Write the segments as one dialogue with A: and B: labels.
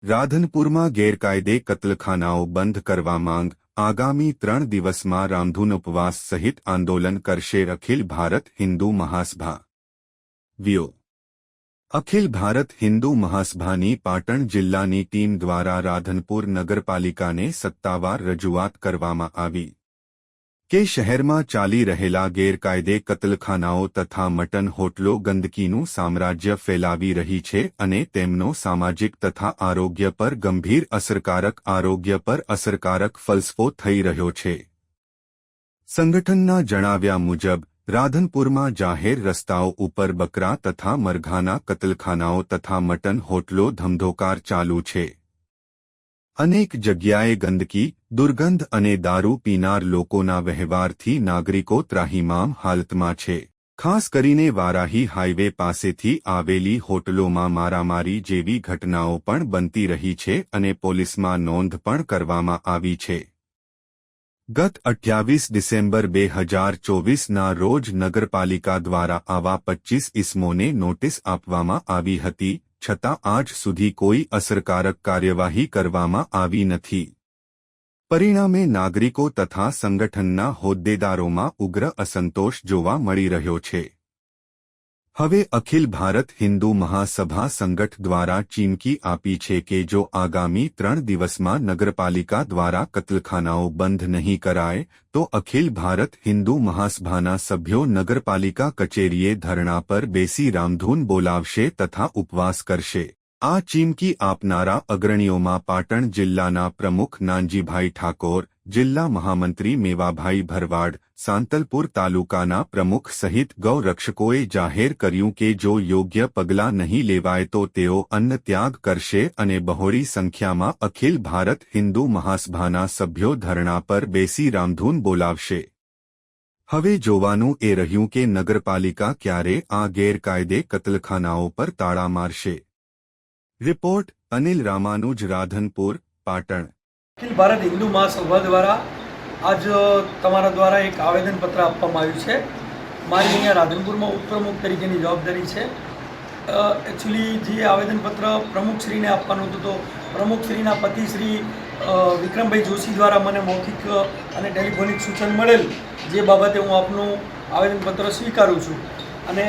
A: રાધનપુરમાં ગેરકાયદે કતલખાનાઓ બંધ કરવા માંગ આગામી 3 દિવસમાં રામધૂન ઉપવાસ સહિત આંદોલન કરશે અખિલ ભારત હિન્દુ મહાસભા વ્યો અખિલ ભારત હિન્દુ મહાસભાની પાટણ જિલ્લાની ટીમ દ્વારા રાધનપુર નગરપાલિકાને સત્તાવાર રજૂઆત કરવામાં આવી કે શહેરમાં ચાલી રહેલા ગેરકાયદે કતલખાનાઓ તથા મટન હોટલો ગંદકીનું સામ્રાજ્ય ફેલાવી રહી છે અને તેમનો સામાજિક તથા આરોગ્ય પર ગંભીર અસરકારક ફલસ્ફો થઈ રહ્યો છે। સંગઠનના જણાવ્યા મુજબ રાધનપુરમાં જાહેર રસ્તાઓ ઉપર બકરા તથા મરઘાના કતલખાનાઓ તથા મટન હોટલો ધમધોકાર ચાલુ છે। અનેક જગ્યાએ ગંદકી દુર્ગંધ અને દારૂ પીનાર લોકોના વહેવારથી નાગરિકો ત્રાહિમામ હાલતમાં છે। ખાસ કરીને વારાહી હાઈવે પાસેથી આવેલી હોટલોમાં મારામારી જેવી ઘટનાઓ પણ બનતી રહી છે અને પોલીસમાં નોંધ પણ કરવામાં આવી છે। ગત 28 ડિસેમ્બર 2024ના રોજ નગરપાલિકા દ્વારા આવા 25 ઇસમોને નોટિસ આપવામાં આવી હતી, છતાં આજ સુધી કોઈ અસરકારક કાર્યવાહી કરવામાં આવી નથી। પરિણામે નાગરિકો તથા સંગઠનના હોદ્દેદારોમાં ઉગ્ર અસંતોષ જોવા મળી રહ્યો છે। હવે અખિલ ભારત હિન્દુ મહાસભા સંગઠન દ્વારા ચીમકી આપી છે કે જો આગામી 3 દિવસમાં નગરપાલિકા દ્વારા કતલખાનાઓ બંધ નહીં કરાય તો અખિલ ભારત હિન્દુ મહાસભાના સભ્યો નગરપાલિકા કચેરીએ ધરણા પર બેસી રામધૂન બોલાવશે તથા ઉપવાસ કરશે। આ ચીમકી આપનારા અગ્રણીઓમાં પાટણ જિલ્લાના પ્રમુખ નાનજીભાઈ ઠાકોર, જિલ્લા મહામંત્રી મેવાભાઈ ભરવાડ, સાંતલપુર તાલુકાના પ્રમુખ સહિત ગૌરક્ષકોએ જાહેર કર્યું કે જો યોગ્ય પગલાં નહીં લેવાય તો તેઓ અન્ન ત્યાગ કરશે અને બહોળી સંખ્યામાં અખિલ ભારત હિન્દુ મહાસભાના સભ્યો ધરણા પર બેસી રામધૂન બોલાવશે। હવે જોવાનું એ રહ્યું કે નગરપાલિકા ક્યારે આ ગેરકાયદે કતલખાનાઓ પર તાળા મારશે। રિપોર્ટ અનિલ રામાનુજ, રાધનપુર, પાટણ।
B: અખિલ ભારત હિન્દુ મહાસભા દ્વારા આજ તમારા દ્વારા એક આવેદનપત્ર આપવામાં આવ્યું છે। મારી અહીંયા રાધનપુરમાં ઉપપ્રમુખ તરીકેની જવાબદારી છે। એકચ્યુઅલી જે આવેદનપત્ર પ્રમુખશ્રીને આપવાનું હતું તો પ્રમુખશ્રીના પતિ શ્રી વિક્રમભાઈ જોશી દ્વારા મને મૌખિક અને ટેલિફોનિક સૂચન મળેલ, જે બાબતે હું આપનું આવેદનપત્ર સ્વીકારું છું। અને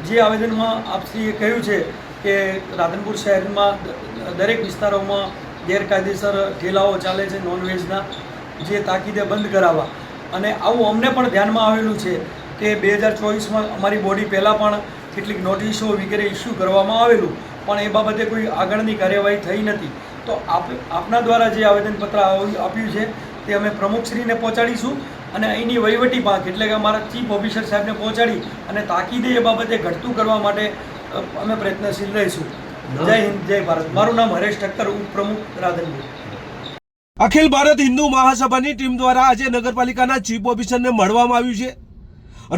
B: જે આવેદનમાં આપશ્રીએ કહ્યું છે કે રાધનપુર શહેરમાં દરેક વિસ્તારોમાં ગેરકાયદેસર ઠેલાઓ ચાલે છે નોનવેજના, જે તાકીદે બંધ કરાવવા। અને આવું અમને પણ ધ્યાનમાં આવેલું છે કે 2024માં અમારી બોડી પહેલાં પણ કેટલીક નોટિસો વગેરે ઇસ્યુ કરવામાં આવેલું, પણ એ બાબતે કોઈ આગળની કાર્યવાહી થઈ નથી। તો આપના દ્વારા જે આવેદનપત્ર આપ્યું છે તે અમે પ્રમુખશ્રીને પહોંચાડીશું અને અહીંની વહીવટી પાંખ એટલે કે અમારા ચીફ ઓફિસર સાહેબને પહોંચાડી અને તાકીદે એ બાબતે ઘટતું કરવા માટે અમે પ્રયત્નશીલ રહીશું। જય હિન્દ, જય ભારત। મારું નામ હરેશ ઠક્કર, ઉપપ્રમુખ, રાધનપુર।
C: અખિલ ભારત હિન્દુ મહાસભાની ટીમ દ્વારા આજે નગરપાલિકાના ચીફ ઓફિસરને મળવામાં આવ્યું છે,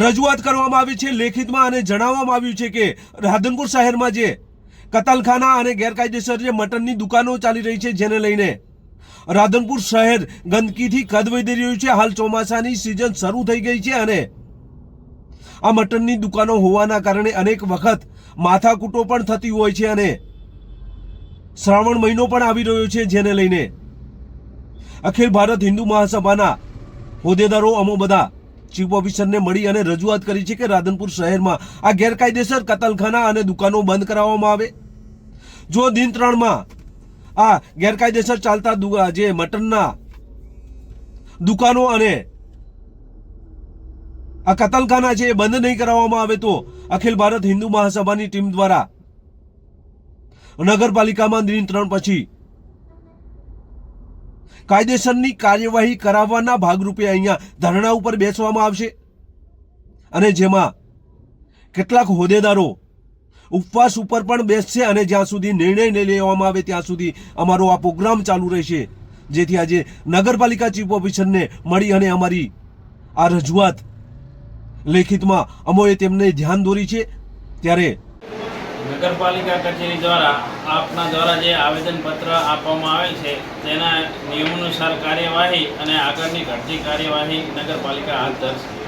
C: રજૂઆત કરવામાં આવી છે લેખિતમાં, અને જણાવવામાં આવ્યું છે કે રાધનપુર શહેરમાં જે કતલખાના અને ગેરકાયદેસર જે મટનની દુકાનો ચાલી રહી છે, જેને લઈને રાધનપુર શહેર ગંદકીથી કદ વધી રહ્યું છે। હાલ ચોમાસાની સિઝન શરૂ થઈ ગઈ છે અને આ મટનની દુકાનો હોવાના કારણે અનેક વખત માથાકૂટો પણ થતી હોય છે અને શ્રાવણ મહિનો પણ આવી રહ્યો છે, જેને લઈને અખિલ ભારત હિન્દુ મહાસભાના હોદ્દેદારો અમો બધા ચીફ ઓફિસરને મળી અને રજૂઆત કરી છે કે રાધનપુર શહેરમાં આ ગેરકાયદેસર કતલખાના અને દુકાનો બંધ કરાવવામાં આવે। જો દિન 3માં આ ગેરકાયદેસર ચાલતા જે મટનના દુકાનો અને આ કતલખાના છે એ બંધ નહીં કરાવવામાં આવે તો અખિલ ભારત હિન્દુ મહાસભાની ટીમ દ્વારા નગરપાલિકામાં દિન 3 પછી કાયદેસરની કાર્યવાહી કરાવવાના ભાગરૂપે અહીંયા ધરણા ઉપર બેસવામાં આવશે અને જેમાં કેટલાક હોદ્દેદારો ઉપવાસ ઉપર પણ બેસશે અને જ્યાં સુધી નિર્ણય નહીં લેવામાં આવે ત્યાં સુધી અમારો આ પ્રોગ્રામ ચાલુ રહેશે, જેથી આજે નગરપાલિકા ચીફ ઓફિસરને મળી અને અમારી આ રજૂઆત લેખિતમાં અમોએ તેમને ધ્યાન દોરી છે। ત્યારે
D: નગરપાલિકા કચેરી દ્વારા આપના દ્વારા જે આવેદનપત્ર આપવામાં આવેલ છે તેના નિયમાનુસાર કાર્યવાહી અને આગળની ઘટતી કાર્યવાહી નગરપાલિકા હાથ ધરશે।